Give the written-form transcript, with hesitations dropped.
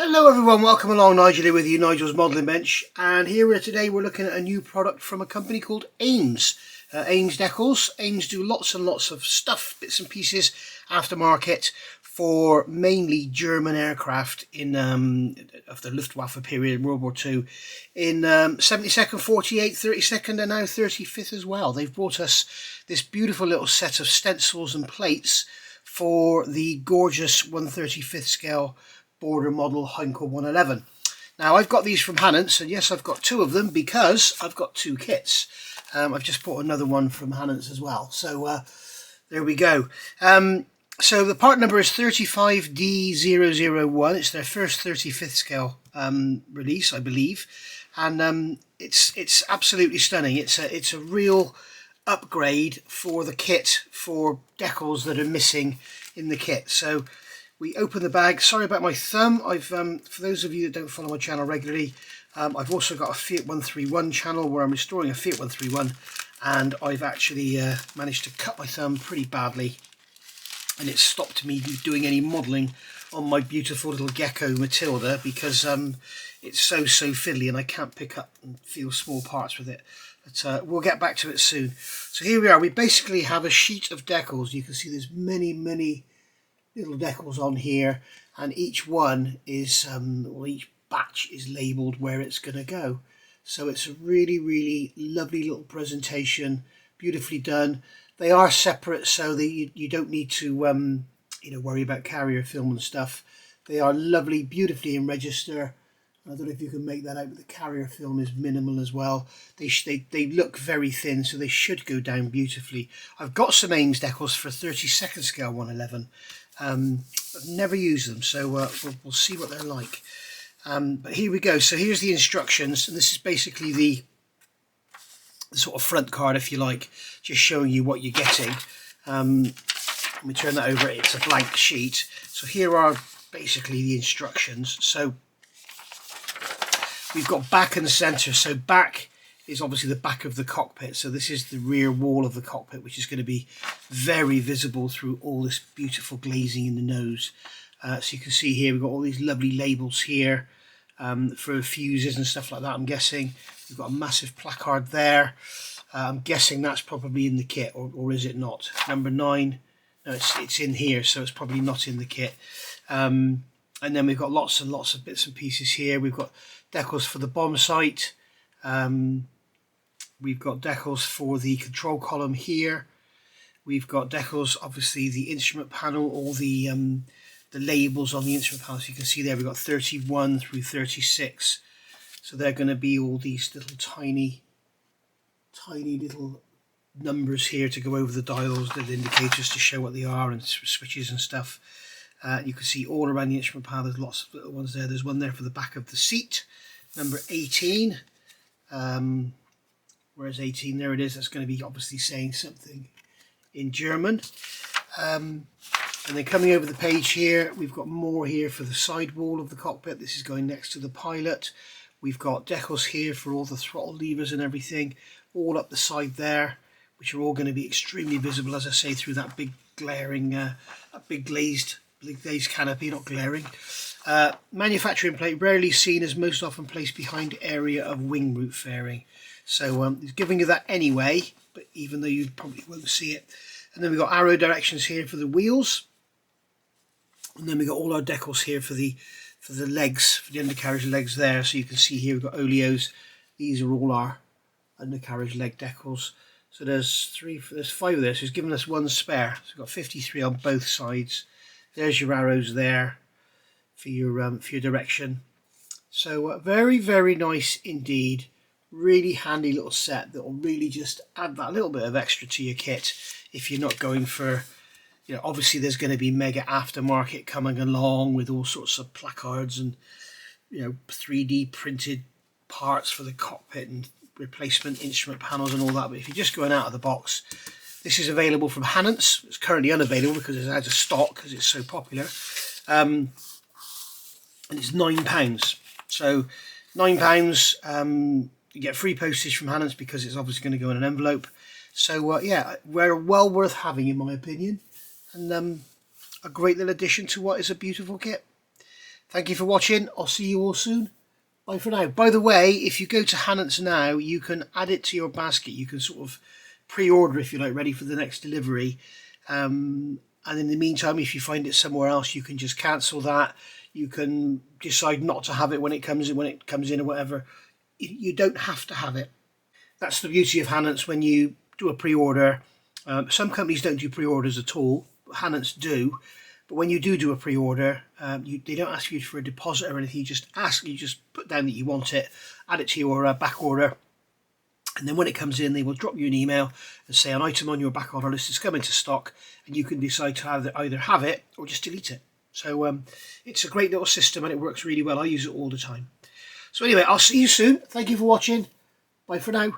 Hello everyone, welcome along. Nigel here with you, Nigel's Modelling Bench, and today we're looking at a new product from a company called Ames. Ames decals. Ames do lots and lots of stuff, bits and pieces, aftermarket for mainly German aircraft in of the Luftwaffe period in World War II, in 72nd, 48th, 32nd and now 35th as well. They've brought us this beautiful little set of stencils and plates for the gorgeous 1/35th scale border model Heinkel 111. Now I've got these from Hannants, and yes, I've got two of them because I've got two kits. I've just bought another one from Hannants as well, so there we go. So the part number is 35D001. It's their first 35th scale release, I believe, and it's absolutely stunning. It's a real upgrade for the kit for decals that are missing in the kit. So we open the bag. Sorry about my thumb. I've for those of you that don't follow my channel regularly, I've also got a Fiat 131 channel where I'm restoring a Fiat 131, and I've actually managed to cut my thumb pretty badly, and it stopped me doing any modelling on my beautiful little gecko Matilda because it's so fiddly and I can't pick up and feel small parts with it. But we'll get back to it soon. So here we are. We basically have a sheet of decals. You can see there's many little decals on here, and each one is or each batch is labelled where it's going to go. So it's a really lovely little presentation, beautifully done. They are separate, so that you don't need to worry about carrier film and stuff. They are lovely, beautifully in register. I don't know if you can make that out, but the carrier film is minimal as well. They look very thin, so they should go down beautifully. I've got some Ames decals for 32nd scale 111. I've never used them, so we'll see what they're like. But here we go. So here's the instructions, and this is basically the sort of front card, if you like, just showing you what you're getting. Let me turn that over. It's a blank sheet. So here are basically the instructions. So we've got back and center. So back is obviously the back of the cockpit. So this is the rear wall of the cockpit, which is going to be very visible through all this beautiful glazing in the nose. So you can see here we've got all these lovely labels here for fuses and stuff like that, I'm guessing. We've got a massive placard there. I'm guessing that's probably in the kit, or is it not? Number 9. No, it's in here, so it's probably not in the kit. And then we've got lots and lots of bits and pieces here. We've got decals for the bomb sight. We've got decals for the control column here. We've got decals, obviously the instrument panel, all the labels on the instrument panel. So you can see there we've got 31 through 36. So they're going to be all these little tiny little numbers here to go over the dials, little indicators to show what they are, and switches and stuff. You can see all around the instrument panel there's lots of little ones there. There's one there for the back of the seat, number 18. Where's 18? There it is. That's going to be obviously saying something in German. And then coming over the page here, we've got more here for the side wall of the cockpit. This is going next to the pilot. We've got decals here for all the throttle levers and everything, all up the side there, which are all going to be extremely visible, as I say, through that big glaring, big glazed canopy, not glaring. Manufacturing plate, rarely seen, as most often placed behind area of wing root fairing. So he's giving you that anyway, but even though you probably won't see it. And then we've got arrow directions here for the wheels. And then we've got all our decals here for the legs, for the undercarriage legs there. So you can see here we've got oleos. These are all our undercarriage leg decals. So there's 5 of this. So he's given us one spare. So we've got 53 on both sides. There's your arrows there for your direction. So very nice indeed. Really handy little set that will really just add that little bit of extra to your kit if you're not going for, obviously there's going to be mega aftermarket coming along with all sorts of placards and 3D printed parts for the cockpit and replacement instrument panels and all that. But if you're just going out of the box, this is available from Hannants. It's currently unavailable because it's out of stock because it's so popular, and it's £9. So £9. You get free postage from Hannants because it's obviously going to go in an envelope. So yeah, we're well worth having in my opinion, and a great little addition to what is a beautiful kit. Thank you for watching. I'll see you all soon. Bye for now. By the way, if you go to Hannants now, you can add it to your basket. You can sort of pre-order, if you like, ready for the next delivery. And in the meantime, if you find it somewhere else, you can just cancel that. You can decide not to have it when it comes in or whatever. You don't have to have it. That's the beauty of Hannants when you do a pre-order. Some companies don't do pre-orders at all, but Hannants do. But when you do a pre-order, they don't ask you for a deposit or anything. You just put down that you want it, add it to your back order, and then when it comes in, they will drop you an email and say an item on your back order list is coming to stock, and you can decide to either have it or just delete it. So it's a great little system and it works really well. I use it all the time. So anyway, I'll see you soon. Thank you for watching. Bye for now.